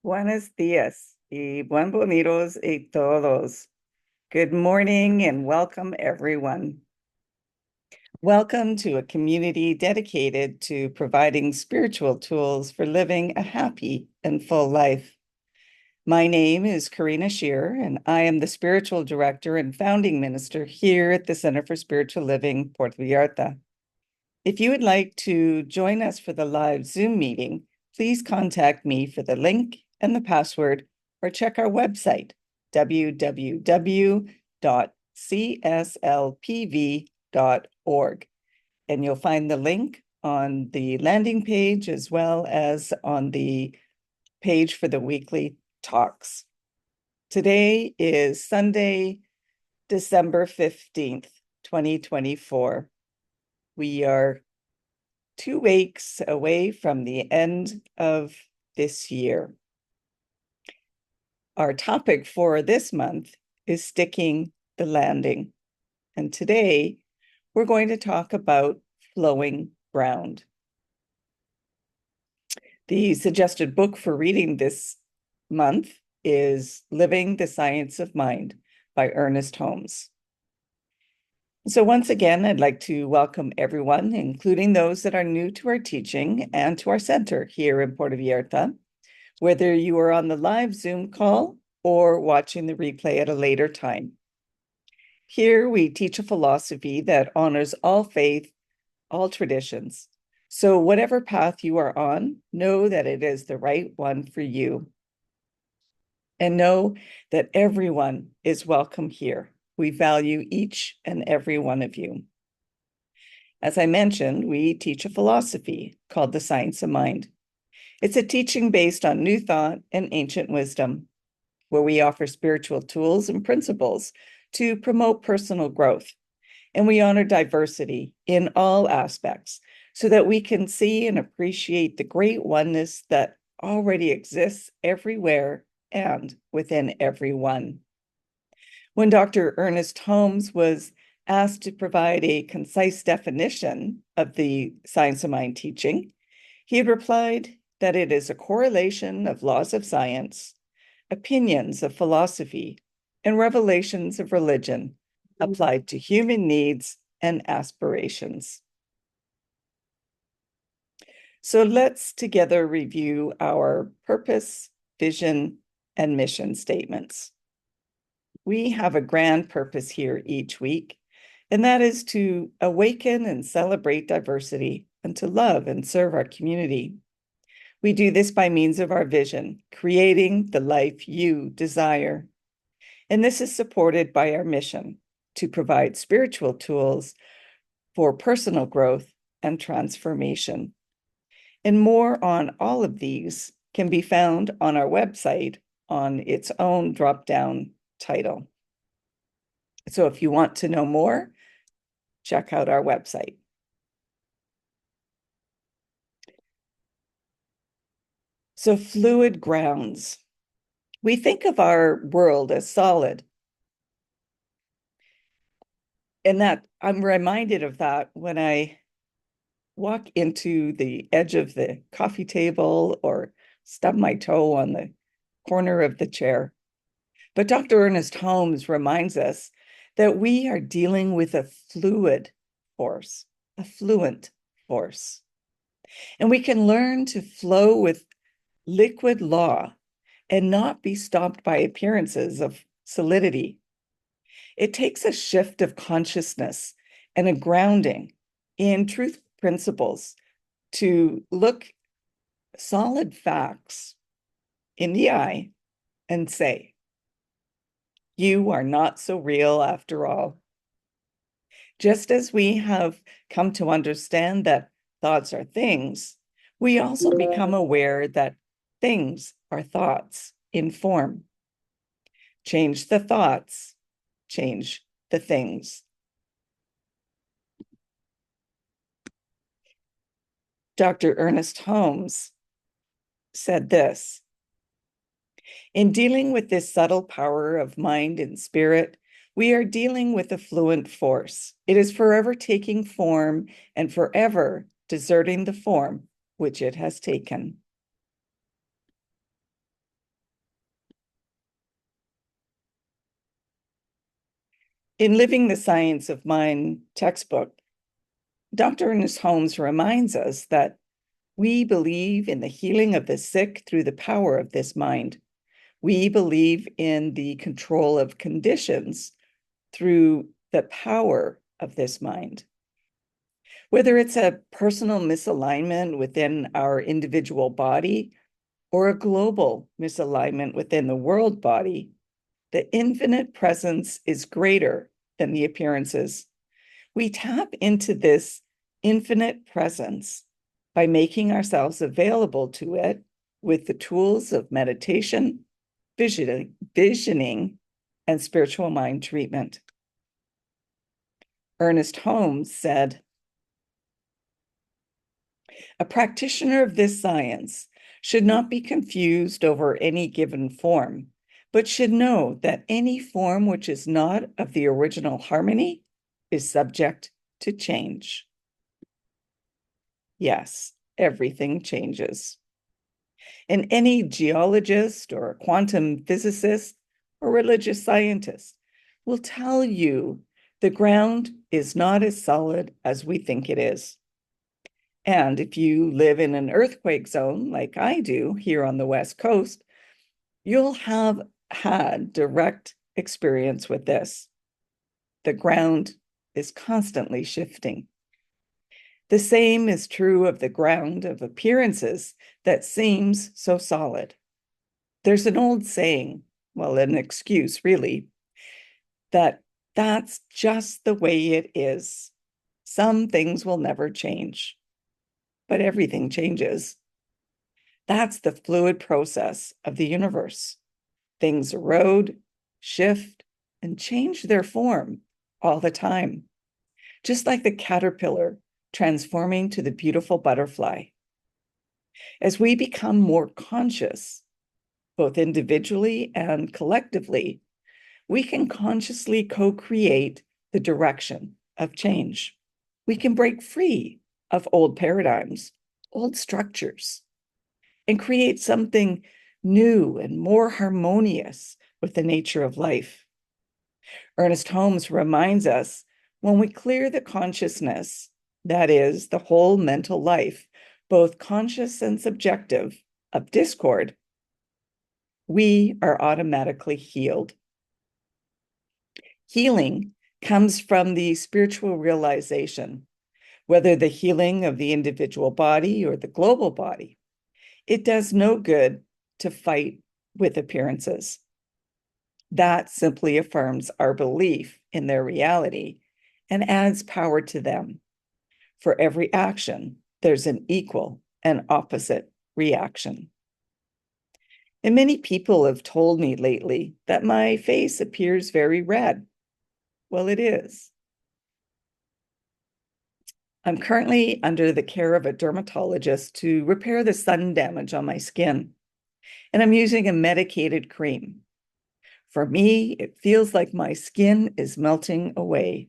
Buenos días y buen bonitos y todos. Good morning and welcome, everyone. Welcome to a community dedicated to providing spiritual tools for living a happy and full life. My name is Karina Shearer, and I am the spiritual director and founding minister here at the Center for Spiritual Living Puerto Vallarta. If you would like to join us for the live Zoom meeting, please contact me for the link and the password, or check our website, www.cslpv.org. And you'll find the link on the landing page as well as on the page for the weekly talks. Today is Sunday, December 15th, 2024. We are 2 weeks away from the end of this year. Our topic for this month is sticking the landing. And today we're going to talk about flowing ground. The suggested book for reading this month is Living the Science of Mind by Ernest Holmes. So once again, I'd like to welcome everyone, including those that are new to our teaching and to our center here in Puerto Vallarta, whether you are on the live Zoom call or watching the replay at a later time. Here we teach a philosophy that honors all faith, all traditions. So whatever path you are on, know that it is the right one for you. And know that everyone is welcome here. We value each and every one of you. As I mentioned, we teach a philosophy called the Science of Mind. It's a teaching based on new thought and ancient wisdom, where we offer spiritual tools and principles to promote personal growth. And we honor diversity in all aspects so that we can see and appreciate the great oneness that already exists everywhere and within everyone. When Dr. Ernest Holmes was asked to provide a concise definition of the Science of Mind teaching, he had replied that it is a correlation of laws of science, opinions of philosophy, and revelations of religion applied to human needs and aspirations. So let's together review our purpose, vision, and mission statements. We have a grand purpose here each week, and that is to awaken and celebrate diversity and to love and serve our community. We do this by means of our vision, creating the life you desire. And this is supported by our mission to provide spiritual tools for personal growth and transformation. And more on all of these can be found on our website on its own drop-down title. So if you want to know more, check out our website. So fluid grounds. We think of our world as solid. And that I'm reminded of that when I walk into the edge of the coffee table or stub my toe on the corner of the chair. But Dr. Ernest Holmes reminds us that we are dealing with a fluid force, a fluent force. And we can learn to flow with liquid law and not be stopped by appearances of solidity. It takes a shift of consciousness and a grounding in truth principles to look solid facts in the eye and say, you are not so real after all. Just as we have come to understand that thoughts are things, we also become aware that things are thoughts in form. Change the thoughts, change the things. Dr. Ernest Holmes said this: in dealing with this subtle power of mind and spirit, we are dealing with a fluent force. It is forever taking form and forever deserting the form which it has taken. In Living the Science of Mind textbook, Dr. Ernest Holmes reminds us that we believe in the healing of the sick through the power of this mind. We believe in the control of conditions through the power of this mind. Whether it's a personal misalignment within our individual body or a global misalignment within the world body, the infinite presence is greater than the appearances. We tap into this infinite presence by making ourselves available to it with the tools of meditation, visioning, and spiritual mind treatment. Ernest Holmes said, "A practitioner of this science should not be confused over any given form, but should know that any form which is not of the original harmony is subject to change." Yes, everything changes. And any geologist or quantum physicist or religious scientist will tell you the ground is not as solid as we think it is. And if you live in an earthquake zone like I do here on the West Coast, you'll have had direct experience with this. The ground is constantly shifting. The same is true of the ground of appearances that seems so solid. There's an old saying, well, an excuse really, that that's just the way it is. Some things will never change, but everything changes. That's the fluid process of the universe. Things erode, shift, and change their form all the time, just like the caterpillar transforming to the beautiful butterfly. As we become more conscious, both individually and collectively, we can consciously co-create the direction of change. We can break free of old paradigms, old structures, and create something new and more harmonious with the nature of life. Ernest Holmes reminds us, when we clear the consciousness, that is, the whole mental life, both conscious and subjective, of discord, we are automatically healed. Healing comes from the spiritual realization, whether the healing of the individual body or the global body. It does no good to fight with appearances. That simply affirms our belief in their reality and adds power to them. For every action, there's an equal and opposite reaction. And many people have told me lately that my face appears very red. Well, it is. I'm currently under the care of a dermatologist to repair the sun damage on my skin, and I'm using a medicated cream. For me, it feels like my skin is melting away,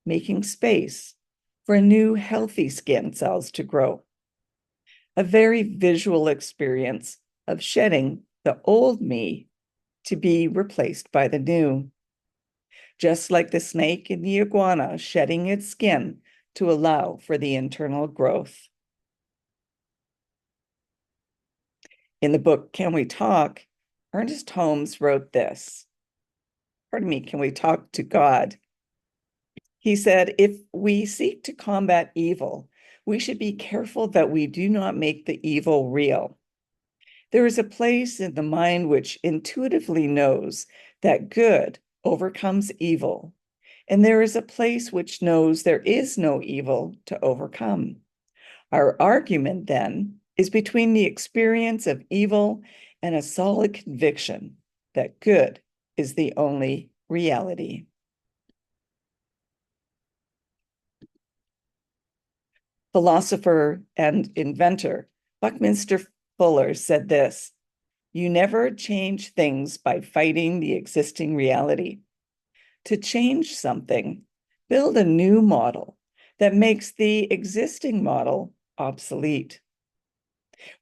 making space for new healthy skin cells to grow. A very visual experience of shedding the old me to be replaced by the new. Just like the snake and the iguana shedding its skin to allow for the internal growth. In the book, Can We Talk? Ernest Holmes wrote this. Pardon me, can we talk to God? He said, if we seek to combat evil, we should be careful that we do not make the evil real. There is a place in the mind which intuitively knows that good overcomes evil, and there is a place which knows there is no evil to overcome. Our argument, then, is between the experience of evil and a solid conviction that good is the only reality. Philosopher and inventor Buckminster Fuller said this: "You never change things by fighting the existing reality. To change something, build a new model that makes the existing model obsolete."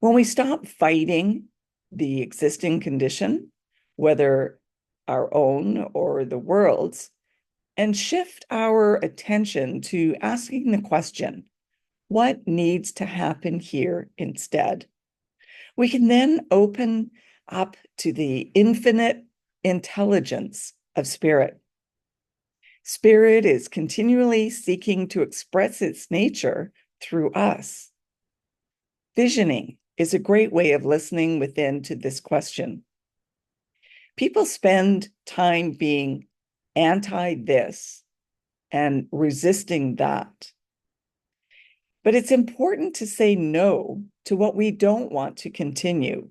When we stop fighting the existing condition, whether our own or the world's, and shift our attention to asking the question, what needs to happen here instead? We can then open up to the infinite intelligence of spirit. Spirit is continually seeking to express its nature through us. Visioning is a great way of listening within to this question. People spend time being anti this and resisting that. But it's important to say no to what we don't want to continue.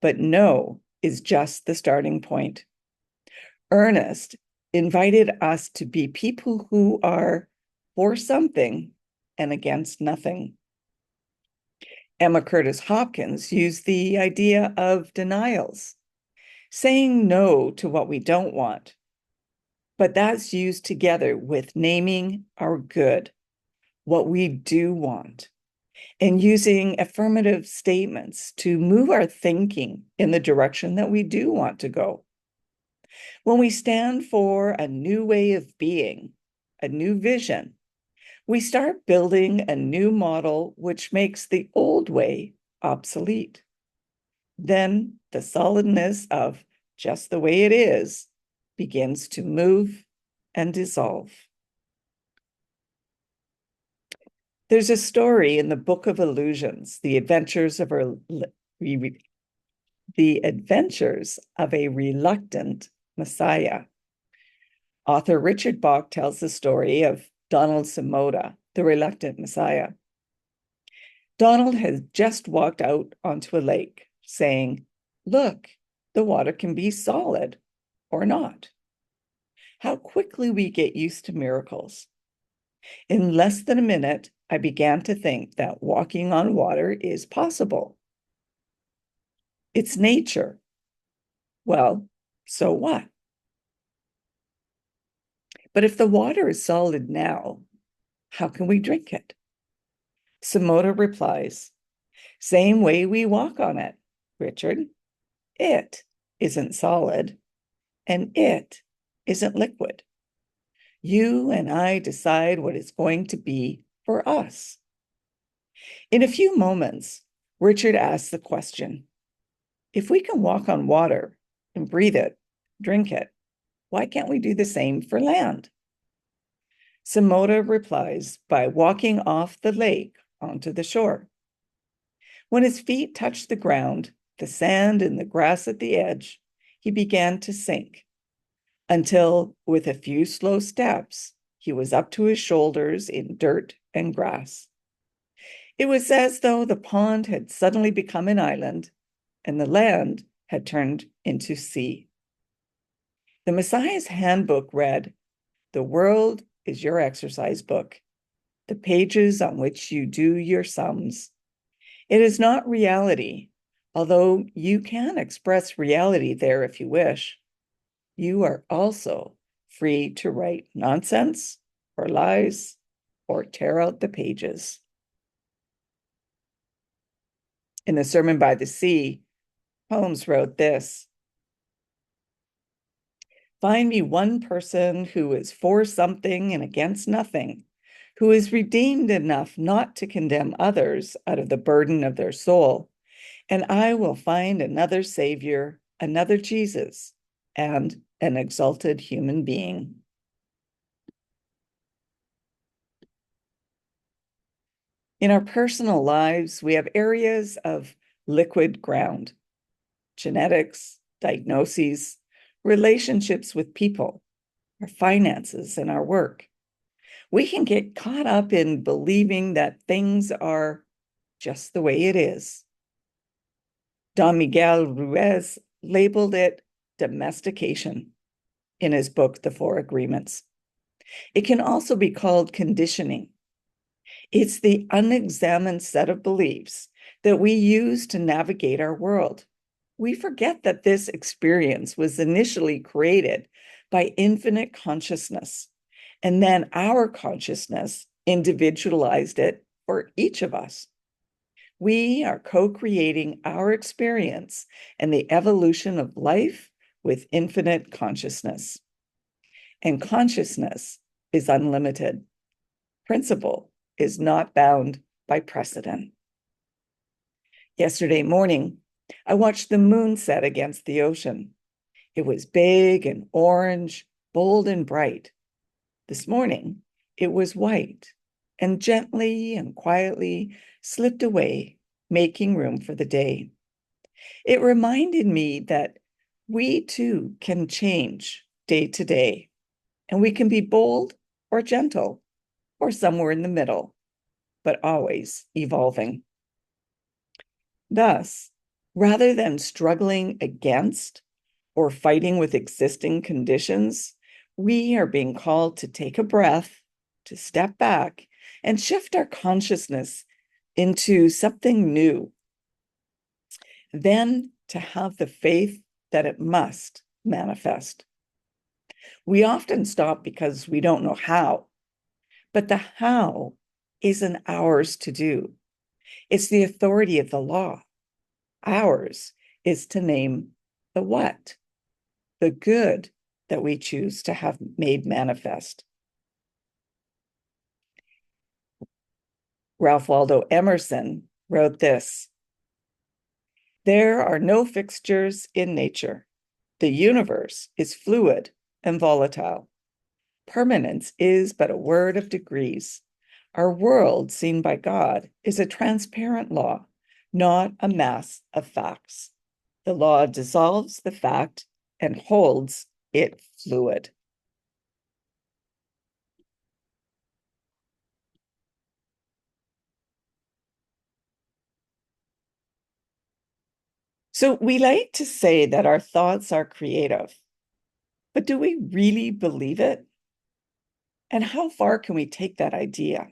But no is just the starting point. Ernest invited us to be people who are for something and against nothing. Emma Curtis Hopkins used the idea of denials, saying no to what we don't want. But that's used together with naming our good, what we do want, and using affirmative statements to move our thinking in the direction that we do want to go. When we stand for a new way of being, a new vision, we start building a new model which makes the old way obsolete. Then the solidness of just the way it is begins to move and dissolve. There's a story in the Book of Illusions, The Adventures of a Reluctant Messiah. Author Richard Bach tells the story of Donald Simoda, the reluctant Messiah. Donald has just walked out onto a lake saying, "Look, the water can be solid or not." How quickly we get used to miracles. In less than a minute, I began to think that walking on water is possible. It's nature. Well, so what? But if the water is solid now, how can we drink it? Simoda replies, "Same way we walk on it, Richard. It isn't solid, and it isn't liquid. You and I decide what it's going to be for us." In a few moments, Richard asks the question, if we can walk on water and breathe it, drink it, why can't we do the same for land? Simoda replies by walking off the lake onto the shore. When his feet touched the ground, the sand and the grass at the edge, he began to sink until, with a few slow steps, he was up to his shoulders in dirt and grass. It was as though the pond had suddenly become an island and the land had turned into sea. The Messiah's handbook read, "The world is your exercise book, the pages on which you do your sums. It is not reality, although you can express reality there if you wish. You are also free to write nonsense or lies or tear out the pages." In the Sermon by the Sea, Holmes wrote this, "Find me one person who is for something and against nothing, who is redeemed enough not to condemn others out of the burden of their soul, and I will find another Savior, another Jesus, and an exalted human being." In our personal lives, we have areas of liquid ground, genetics, diagnoses, relationships with people, our finances, and our work. We can get caught up in believing that things are just the way it is. Don Miguel Ruiz labeled it domestication in his book, The Four Agreements. It can also be called conditioning. It's the unexamined set of beliefs that we use to navigate our world. We forget that this experience was initially created by infinite consciousness, and then our consciousness individualized it for each of us. We are co-creating our experience and the evolution of life with infinite consciousness. and consciousness is unlimited. Principle is not bound by precedent. Yesterday morning, I watched the moon set against the ocean. It was big and orange, bold and bright. This morning, it was white and gently and quietly slipped away, making room for the day. It reminded me that we too can change day to day, and we can be bold or gentle or somewhere in the middle, but always evolving. Thus, rather than struggling against or fighting with existing conditions, we are being called to take a breath, to step back, and shift our consciousness into something new. Then to have the faith that it must manifest. We often stop because we don't know how, but the how isn't ours to do. It's the authority of the law. Ours is to name the what, the good that we choose to have made manifest. Ralph Waldo Emerson wrote this: "There are no fixtures in nature. The universe is fluid and volatile. Permanence is but a word of degrees. Our world, seen by God, is a transparent law, not a mass of facts. The law dissolves the fact and holds it fluid." So we like to say that our thoughts are creative, but do we really believe it? And how far can we take that idea?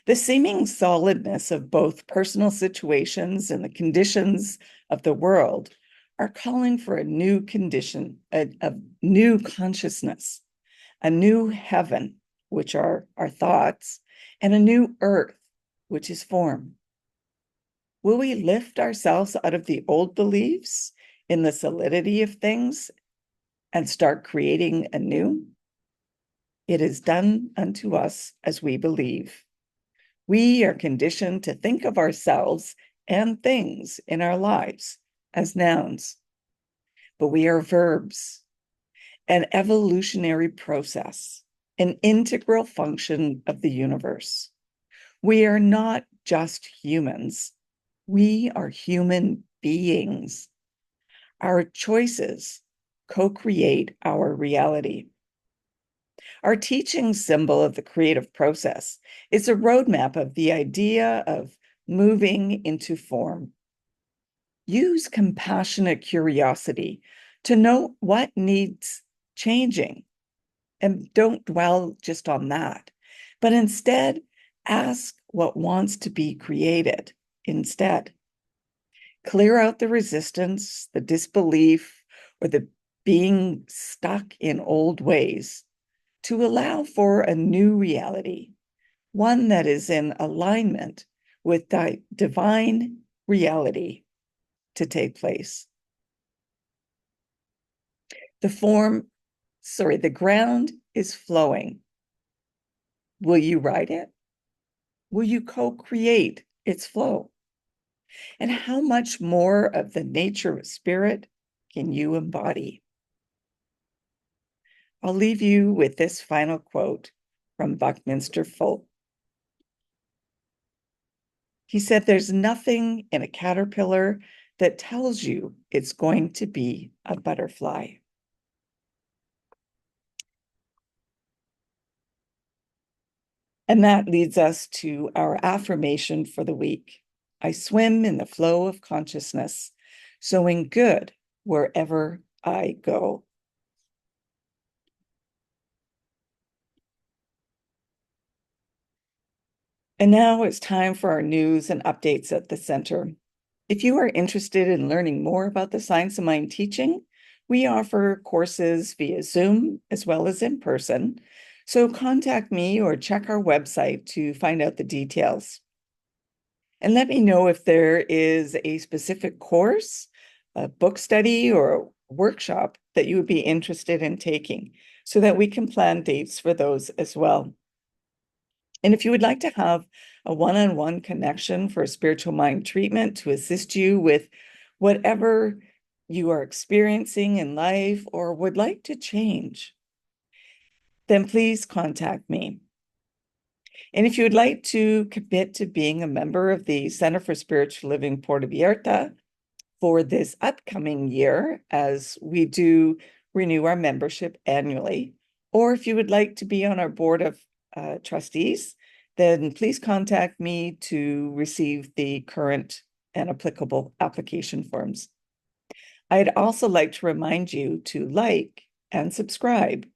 The seeming solidness of both personal situations and the conditions of the world are calling for a new condition, a new consciousness, a new heaven, which are our thoughts, and a new earth, which is form. Will we lift ourselves out of the old beliefs in the solidity of things and start creating anew? It is done unto us as we believe. We are conditioned to think of ourselves and things in our lives as nouns, but we are verbs, an evolutionary process, an integral function of the universe. We are not just humans. We are human beings. Our choices co-create our reality. Our teaching symbol of the creative process is a roadmap of the idea of moving into form. Use compassionate curiosity to know what needs changing, and don't dwell just on that, but instead ask what wants to be created instead. Clear out the resistance, the disbelief, or the being stuck in old ways to allow for a new reality, one that is in alignment with the divine reality to take place. The ground is flowing. Will you ride it? Will you co-create its flow? And how much more of the nature of spirit can you embody? I'll leave you with this final quote from Buckminster Fuller. He said, "There's nothing in a caterpillar that tells you it's going to be a butterfly." And that leads us to our affirmation for the week. I swim in the flow of consciousness, sowing good wherever I go. And now it's time for our news and updates at the center. If you are interested in learning more about the Science of Mind teaching, we offer courses via Zoom as well as in person. So contact me or check our website to find out the details. And let me know if there is a specific course, a book study, or a workshop that you would be interested in taking. so that we can plan dates for those as well. And if you would like to have a one-on-one connection for spiritual mind treatment to assist you with whatever you are experiencing in life or would like to change, then please contact me. And if you would like to commit to being a member of the Center for Spiritual Living Puerto Vallarta for this upcoming year, as we do renew our membership annually, or if you would like to be on our board of trustees, then please contact me to receive the current and applicable application forms. I'd also like to remind you to like and subscribe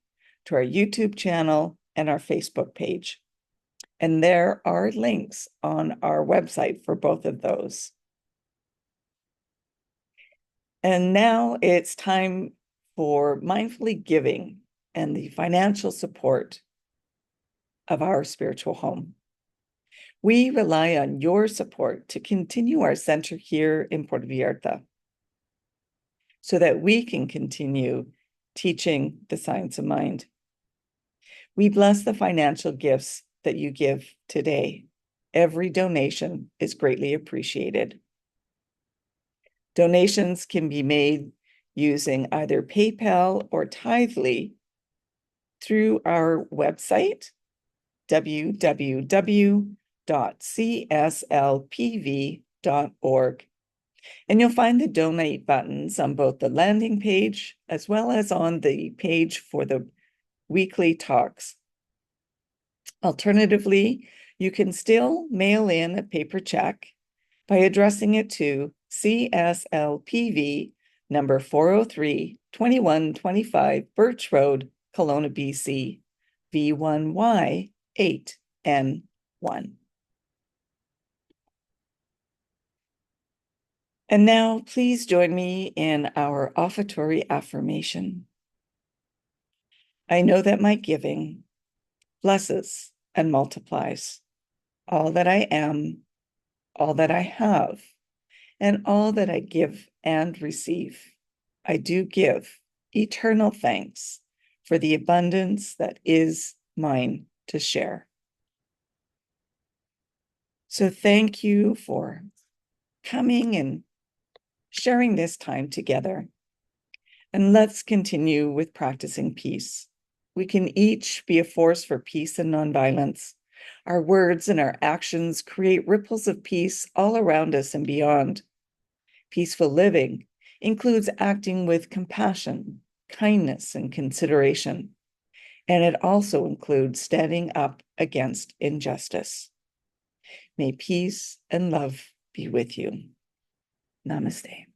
to our YouTube channel and our Facebook page. And there are links on our website for both of those. And now it's time for mindfully giving and the financial support of our spiritual home. We rely on your support to continue our center here in Puerto Vallarta so that we can continue teaching the science of mind. We bless the financial gifts that you give today. Every donation is greatly appreciated. Donations can be made using either PayPal or Tithely through our website, www.cslpv.org. And you'll find the donate buttons on both the landing page as well as on the page for the weekly talks. Alternatively, you can still mail in a paper check by addressing it to CSLPV number 403, 2125 Birch Road, Kelowna, BC, V1Y8N1. And now please join me in our offertory affirmation. I know that my giving blesses and multiplies all that I am, all that I have, and all that I give and receive. I do give eternal thanks for the abundance that is mine to share. So thank you for coming and sharing this time together. And let's continue with practicing peace. We can each be a force for peace and nonviolence. Our words and our actions create ripples of peace all around us and beyond. Peaceful living includes acting with compassion, kindness, and consideration. And it also includes standing up against injustice. May peace and love be with you. Namaste.